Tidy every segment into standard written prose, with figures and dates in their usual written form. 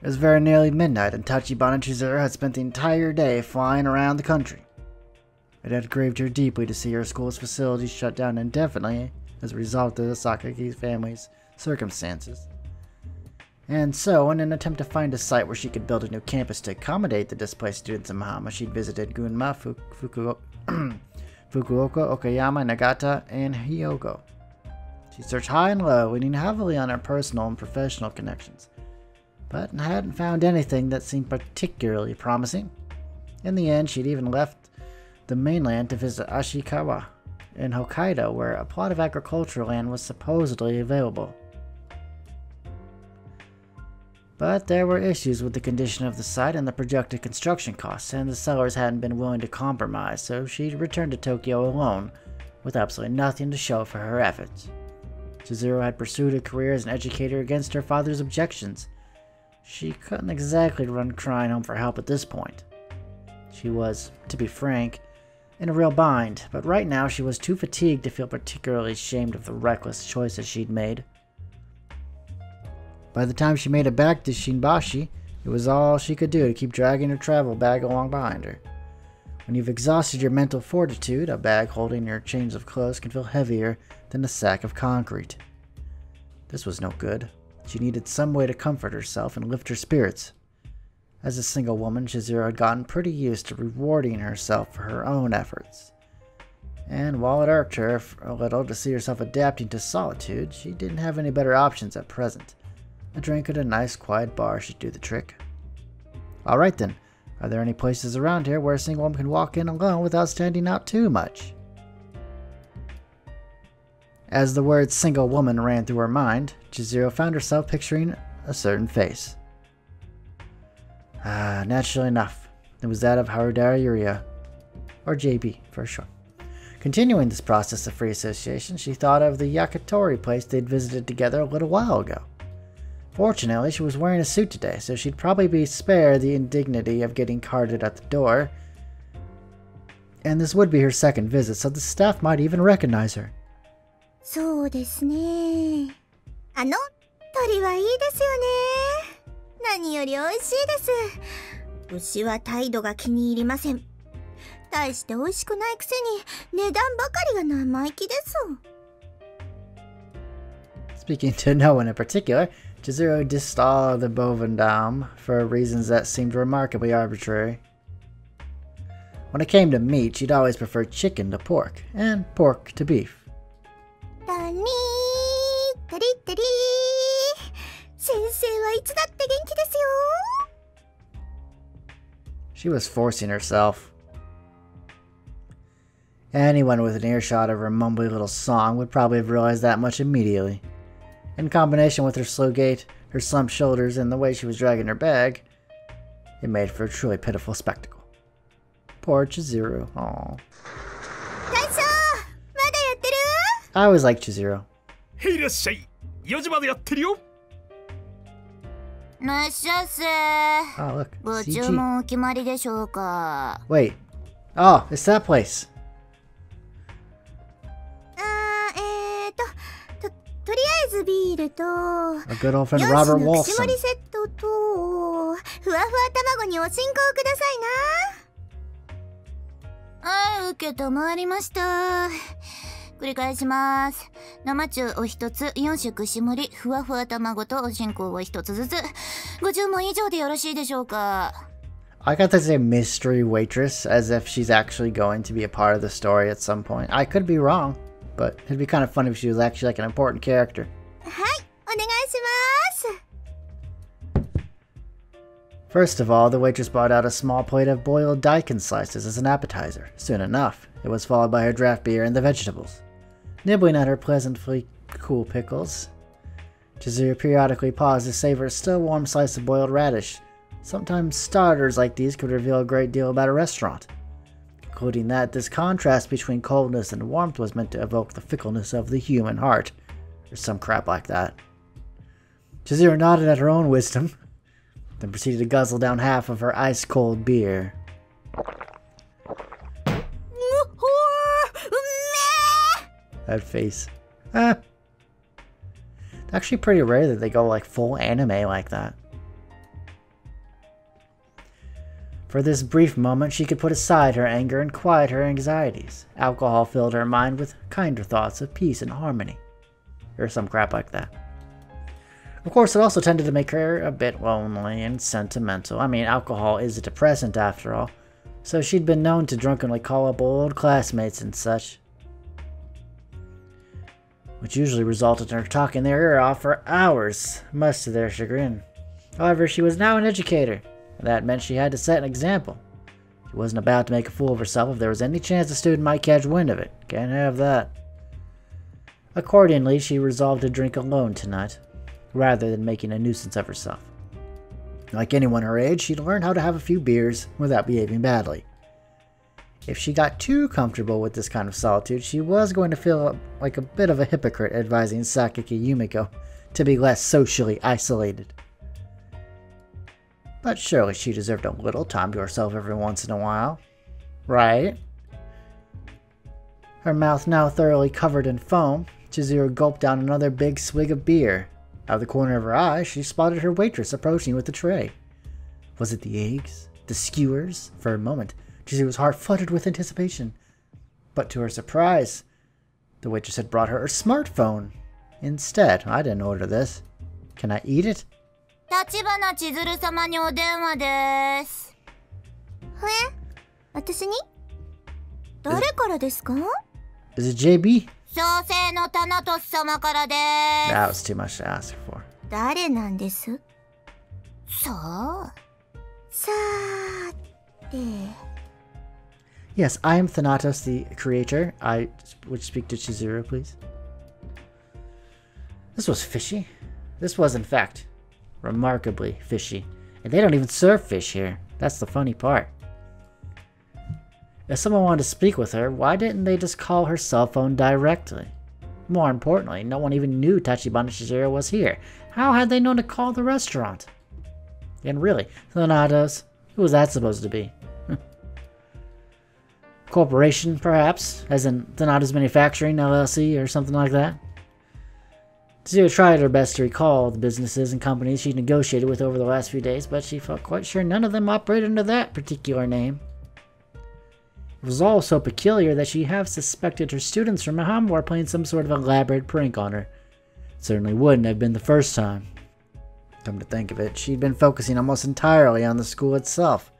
It was very nearly midnight, and Tachibana and Chizuru had spent the entire day flying around the country. It had grieved her deeply to see her school's facilities shut down indefinitely as a result of the Sakaki family's circumstances. And so, in an attempt to find a site where she could build a new campus to accommodate the displaced students in Mahama, she'd visited Gunma, Fukuoka, Okayama, Nagata, and Hyogo. She searched high and low, leaning heavily on her personal and professional connections, but hadn't found anything that seemed particularly promising. In the end, she'd even left the mainland to visit Ashikawa in Hokkaido, where a plot of agricultural land was supposedly available. But there were issues with the condition of the site and the projected construction costs, and the sellers hadn't been willing to compromise, so she returned to Tokyo alone, with absolutely nothing to show for her efforts. Chizuru had pursued a career as an educator against her father's objections. She couldn't exactly run crying home for help at this point. She was, to be frank, in a real bind, but right now she was too fatigued to feel particularly ashamed of the reckless choices she'd made. By the time she made it back to Shinbashi, it was all she could do to keep dragging her travel bag along behind her. When you've exhausted your mental fortitude, a bag holding your chains of clothes can feel heavier than a sack of concrete. This was no good. She needed some way to comfort herself and lift her spirits. As a single woman, Chizuru had gotten pretty used to rewarding herself for her own efforts. And while it irked her a little to see herself adapting to solitude, she didn't have any better options at present. A drink at a nice quiet bar should do the trick. Alright then, are there any places around here where a single woman can walk in alone without standing out too much? As the word single woman ran through her mind, Chizuru found herself picturing a certain face. Naturally enough, it was that of Harudara Yuria, or JB for short. Continuing this process of free association, she thought of the yakitori place they'd visited together a little while ago. Fortunately, she was wearing a suit today, so she'd probably be spared the indignity of getting carded at the door. And this would be her second visit, so the staff might even recognize her. そうですね。鳥はいいですよね。何より美味しいです。牛は態度が気に入りません。大して美味しくないくせに値段ばかりが生意気です。Speaking to no one in particular, Chizuru dissed all the bovendom for reasons that seemed remarkably arbitrary. When it came to meat, she'd always preferred chicken to pork, and pork to beef. タリータリタリー先生はいつだって元気ですよ。 She was forcing herself. Anyone with an earshot of her mumbly little song would probably have realized that much immediately. In combination with her slow gait, her slumped shoulders, and the way she was dragging her bag, it made for a truly pitiful spectacle. Poor Chizuru. Aww. I always liked Chizuru. Oh, look. CG. Wait. Oh, it's that place. とりあえずビールと A good old friend Robert 4種の Walson. 串盛りセットとふわふわ卵にお進行くださいな。はい、受けたまわりました。繰り返します。生中お一つ、4種串盛り、ふわふわ卵とお進行を一つずつ。ご注文以上でよろしいでしょうか。I got to say mystery waitress as if she's actually going to be a part of the story at some point. I could be wrong, but it'd be kind of funny if she was actually like an important character. はい、お願いします。 First of all, the waitress brought out a small plate of boiled daikon slices as an appetizer. Soon enough, it was followed by her draft beer and the vegetables. Nibbling at her pleasantly cool pickles, Chizuru periodically paused to savor a still warm slice of boiled radish. Sometimes starters like these could reveal a great deal about a restaurant, concluding that this contrast between coldness and warmth was meant to evoke the fickleness of the human heart, or some crap like that. Chizuru nodded at her own wisdom, then proceeded to guzzle down half of her ice-cold beer. That face. Actually pretty rare that they go like full anime like that. For this brief moment, she could put aside her anger and quiet her anxieties. Alcohol filled her mind with kinder thoughts of peace and harmony. Or some crap like that. Of course, it also tended to make her a bit lonely and sentimental. I mean, alcohol is a depressant after all. So she'd been known to drunkenly call up old classmates and such. Which usually resulted in her talking their ear off for hours, much to their chagrin. However, she was now an educator, and that meant she had to set an example. She wasn't about to make a fool of herself if there was any chance the student might catch wind of it. Can't have that. Accordingly, she resolved to drink alone tonight, rather than making a nuisance of herself. Like anyone her age, she'd learned how to have a few beers without behaving badly. If she got too comfortable with this kind of solitude, she was going to feel like a bit of a hypocrite advising Sakaki Yumiko to be less socially isolated. But surely she deserved a little time to herself every once in a while, right? Her mouth now thoroughly covered in foam, Chizuru gulped down another big swig of beer. Out of the corner of her eye, she spotted her waitress approaching with the tray. Was it the eggs? The skewers? For a moment, Chizuru's heart fluttered with anticipation. But to her surprise, the waitress had brought her smartphone. Instead, I didn't order this. Can I eat it? 立花千鶴様にお電話です。え？私に？誰からですか？ Is it JB? 創世のタナトス様からです。That was too much to ask for. 誰なんです？さあ。さーて。Yes, I am Thanatos, the creator. I would speak to Chizuru, please. This was fishy. This was, in fact, remarkably fishy. And they don't even serve fish here. That's the funny part. If someone wanted to speak with her, why didn't they just call her cell phone directly? More importantly, no one even knew Tachibana Chizuru was here. How had they known to call the restaurant? And really, Thanatos, who was that supposed to be? Corporation, perhaps, as in Thanatos Manufacturing, LLC, or something like that? Chizuru tried her best to recall the businesses and companies she'd negotiated with over the last few days, but she felt quite sure none of them operated under that particular name. It was all so peculiar that she half suspected her students from Maham were playing some sort of elaborate prank on her. It certainly wouldn't have been the first time. Come to think of it, she'd been focusing almost entirely on the school itself.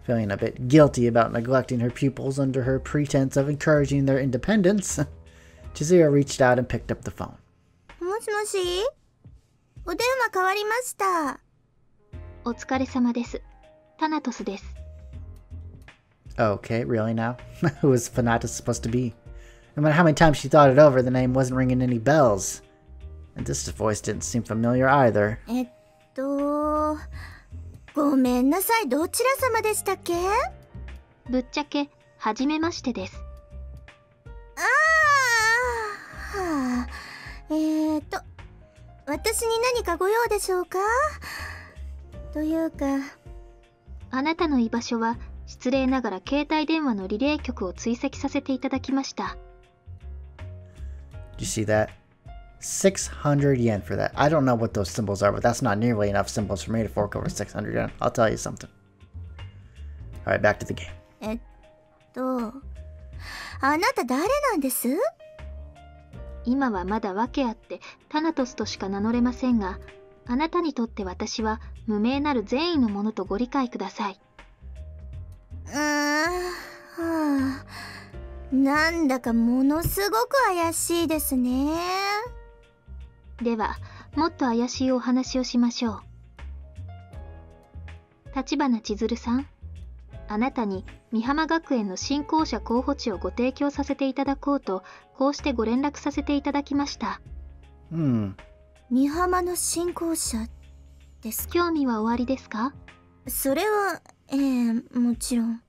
Feeling a bit guilty about neglecting her pupils under her pretense of encouraging their independence, Chizuru reached out and picked up the phone. もしもし？お電話変わりました。お疲れ様です。タナトスです。Okay, really now? Who was Thanatos supposed to be? No matter how many times she thought it over, the name wasn't ringing any bells. And this voice didn't seem familiar either. ごめんなさい、どちら様でしたっけ？ぶっちゃけ、はじめましてです。はあ、私に何かご用でしょうか？というか、あなたの居場所は、失礼ながら携帯電話のリレー局を追跡させていただきました。Did you see that? 600 yen for that. I don't know what those symbols are, but that's not nearly enough symbols for me to fork over 600 yen. I'll tell you something. Alright, back to the game. あなた誰なんです？今はまだ訳あってタナトスとしか名乗れませんが、あなたにとって私は無名なる善意のものとご理解ください。なんだかものすごく怪しいですね。では、もっと怪しいお話をしましょう。立花千鶴さん、あなたに美浜学園の新校舎候補地をご提供させていただこうと、こうしてご連絡させていただきました。美浜の新校舎ですか？興味はおありですか？それは、もちろん。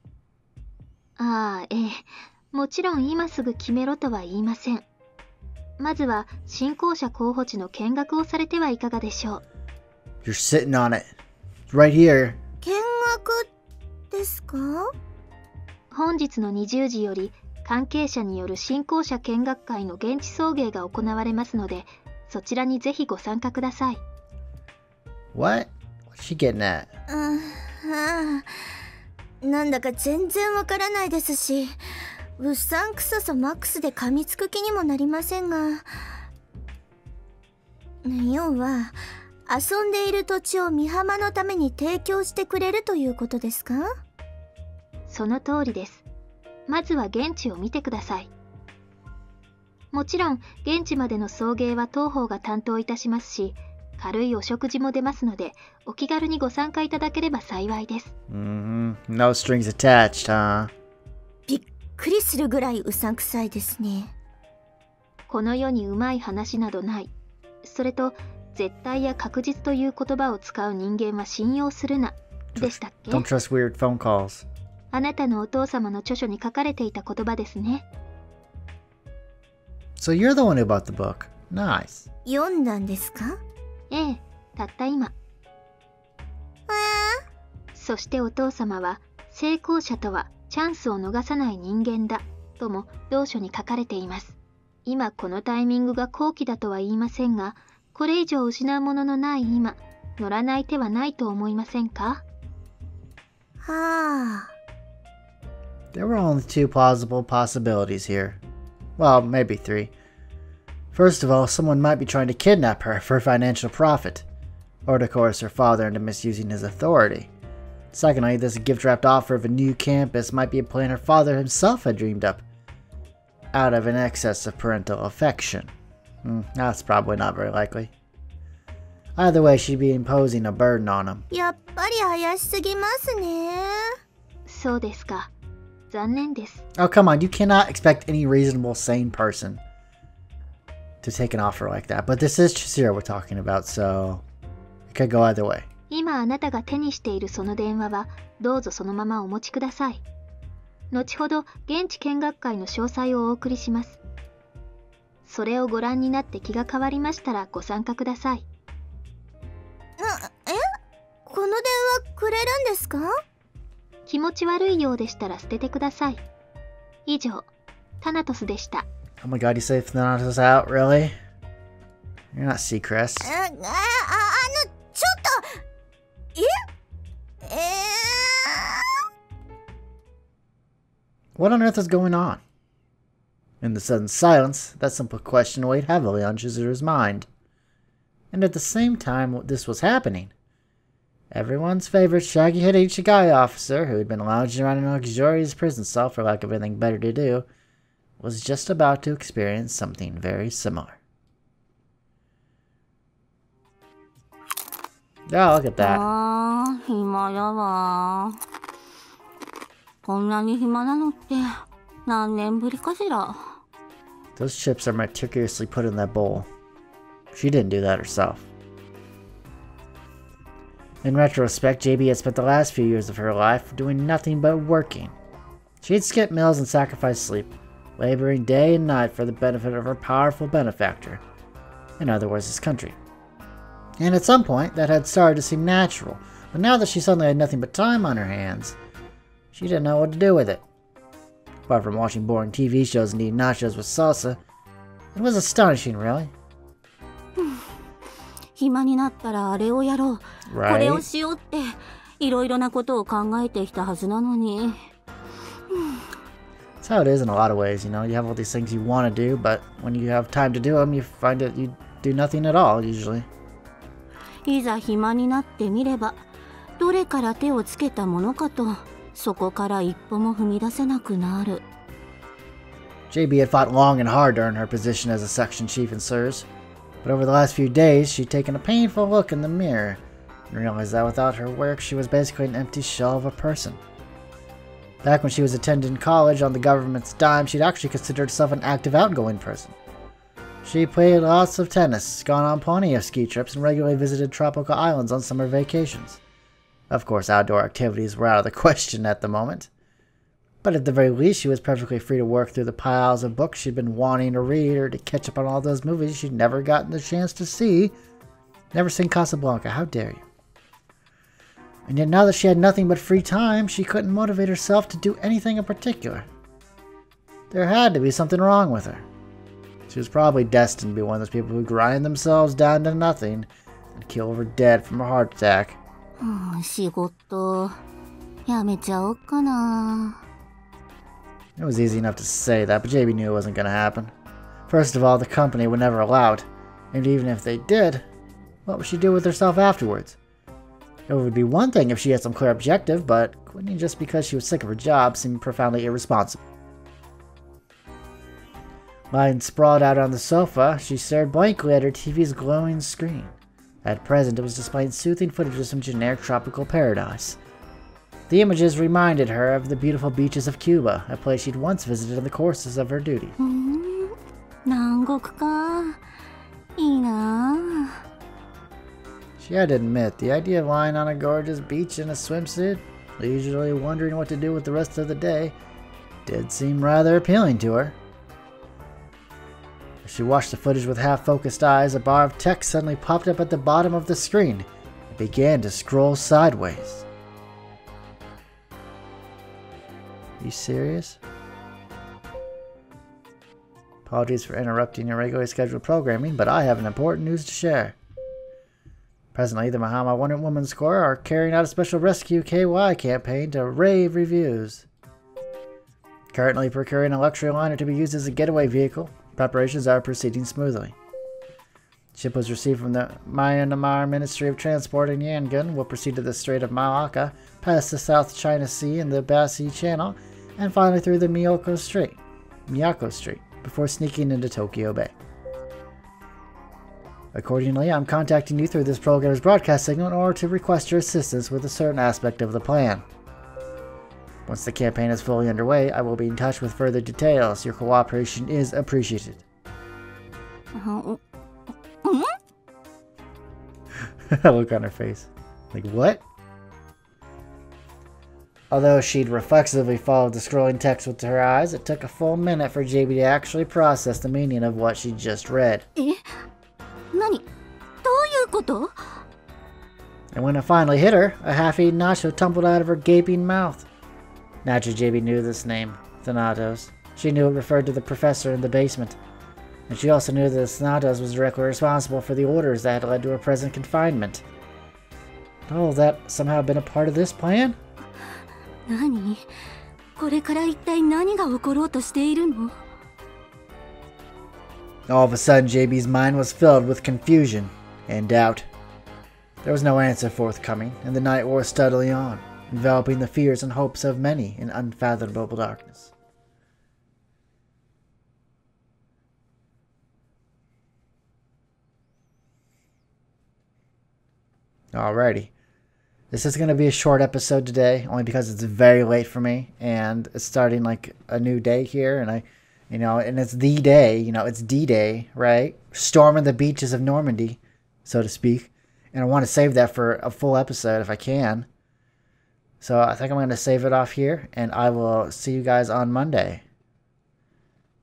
もちろん今すぐ決めろとは言いません。まずは新校舎候補地の見学をされてはいかがでしょう。You're sitting on it. Right here. 見学ですか？本日の20時より関係者による新校舎見学会の現地送迎が行われますので、そちらにぜひご参加ください。What? What's she getting at? ああ、なんだか全然わからないですし、うさんくささマックスで噛みつく気にもなりませんが、要は遊んでいる土地を美浜のために提供してくれるということですか？その通りです。まずは現地を見てください。もちろん現地までの送迎は当方が担当いたしますし、軽いお食事も出ますので、お気軽にご参加いただければ幸いです。No strings attached, huh? びっくりするぐらいうさんくさいですね。この世にうまい話などない。それと、絶対や確実という言葉を使う人間は信用するな、でしたっけ？ Don't trust weird phone calls. あなたのお父様の著書に書かれていた言葉ですね。So you're the one who bought the book. Nice. 読んだんですか？ええ、たった今。そしてお父様は、成功者とはチャンスを逃さない人間だ、とも同書に書かれています。今このタイミングが好機だとは言いませんが、これ以上失うもののない今、乗らない手はないと思いませんか？はあ。There were only two plausible possibilities here. Well, maybe three. First of all, someone might be trying to kidnap her for financial profit, or to coerce her father into misusing his authority. Secondly, this gift-wrapped offer of a new campus might be a plan her father himself had dreamed up, out of an excess of parental affection. That's probably not very likely. Either way, she'd be imposing a burden on him. やっぱり怪しすぎますね。そうですか。残念です。Oh, come on, you cannot expect any reasonable, sane person to take an offer like that. But this is Chizuru we're talking about, so it could go either way. 今あなたが手にしているその電話は、どうぞそのままお持ちください。後ほど現地見学会の詳細をお送りします。それをご覧になって気が変わりましたらご参加ください。この電話くれるんですか？気持ち悪いようでしたら捨ててください。以上、タナトスでした。Oh my god, you saved Thanatos out? Really? You're not Seacrest. ちょっとWhat on earth is going on? In the sudden silence, that simple question weighed heavily on Chizuru's mind. And at the same time this was happening, everyone's favorite shaggy-headed Ichigai officer, who had been lounging around in a luxurious prison cell for lack of anything better to do, was just about to experience something very similar. Oh, look at that. 暇だわ。こんなに暇なのって何年ぶりかしら。Those chips are meticulously put in that bowl. She didn't do that herself. In retrospect, JB had spent the last few years of her life doing nothing but working. She had skipped meals and sacrificed sleep, laboring day and night for the benefit of her powerful benefactor, in other words, his country. And at some point, that had started to seem natural, but now that she suddenly had nothing but time on her hands, she didn't know what to do with it. Apart from watching boring TV shows and eating nachos with salsa, it was astonishing, really. 暇になったらあれをやろう、これをしようっていろいろなことを考えてきたはずなのに。That's how it is in a lot of ways, you know. You have all these things you want to do, but when you have time to do them, you find that you do nothing at all, usually. いざ暇になってみれば、どれから手をつけたものかと、そこから一歩も踏み出せなくなる。JB had fought long and hard to earn her position as a section chief in SIRS, but over the last few days, she'd taken a painful look in the mirror and realized that without her work, she was basically an empty shell of a person. Back when she was attending college on the government's dime, she'd actually considered herself an active, outgoing person. She played lots of tennis, gone on plenty of ski trips, and regularly visited tropical islands on summer vacations. Of course, outdoor activities were out of the question at the moment. But at the very least, she was perfectly free to work through the piles of books she'd been wanting to read, or to catch up on all those movies she'd never gotten the chance to see. Never seen Casablanca, how dare you? And yet now that she had nothing but free time, she couldn't motivate herself to do anything in particular. There had to be something wrong with her. She was probably destined to be one of those people who grind themselves down to nothing and kill over dead from a heart attack. 仕事やめちゃおっかな。 It was easy enough to say that, but JB knew it wasn't going to happen. First of all, the company would never allow it. And even if they did, what would she do with herself afterwards? It would be one thing if she had some clear objective, but quitting just because she was sick of her job seemed profoundly irresponsible. Lying sprawled out on the sofa, she stared blankly at her TV's glowing screen. At present, it was displaying soothing footage of some generic tropical paradise. The images reminded her of the beautiful beaches of Cuba, a place she'd once visited in the courses of her duty. 南国か。いいな。 She had to admit, the idea of lying on a gorgeous beach in a swimsuit, leisurely wondering what to do with the rest of the day, did seem rather appealing to her. As she watched the footage with half-focused eyes, a bar of text suddenly popped up at the bottom of the screen. It began to scroll sideways. Are you serious? Apologies for interrupting your regularly scheduled programming, but I have an important news to share. Presently, the Mahama Wonder Woman's Corps are carrying out a special Rescue KY campaign to rave reviews. Currently procuring a luxury liner to be used as a getaway vehicle, preparations are proceeding smoothly. The ship was received from the Myanmar Ministry of Transport in Yangon, will proceed to the Strait of Malacca, past the South China Sea and the Bassi Channel, and finally through the Miyako Strait, before sneaking into Tokyo Bay. Accordingly, I'm contacting you through this program's broadcast signal in order to request your assistance with a certain aspect of the plan. Once the campaign is fully underway, I will be in touch with further details. Your cooperation is appreciated. Look on her face. Like, what? Although she'd reflexively followed the scrolling text with her eyes, it took a full minute for JB to actually process the meaning of what she just read. 何？どういうこと？ And when it finally hit her, a half-eaten nacho tumbled out of her gaping mouth. Naturally, JB knew this name, Thanatos. She knew it referred to the professor in the basement. And she also knew that Thanatos was directly responsible for the orders that had led to her present confinement. Had all of that somehow been a part of this plan? 何？これから一体何が起ころうとしているの？ All of a sudden, JB's mind was filled with confusion and doubt. There was no answer forthcoming, and the night wore steadily on, enveloping the fears and hopes of many in unfathomable darkness. Alrighty. This is going to be a short episode today, only because it's very late for me, and it's starting like a new day here, and and it's the day, it's D-Day, right? Storming the beaches of Normandy, so to speak. And I want to save that for a full episode if I can. So I think I'm going to save it off here, and I will see you guys on Monday.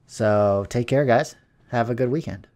So take care, guys. Have a good weekend.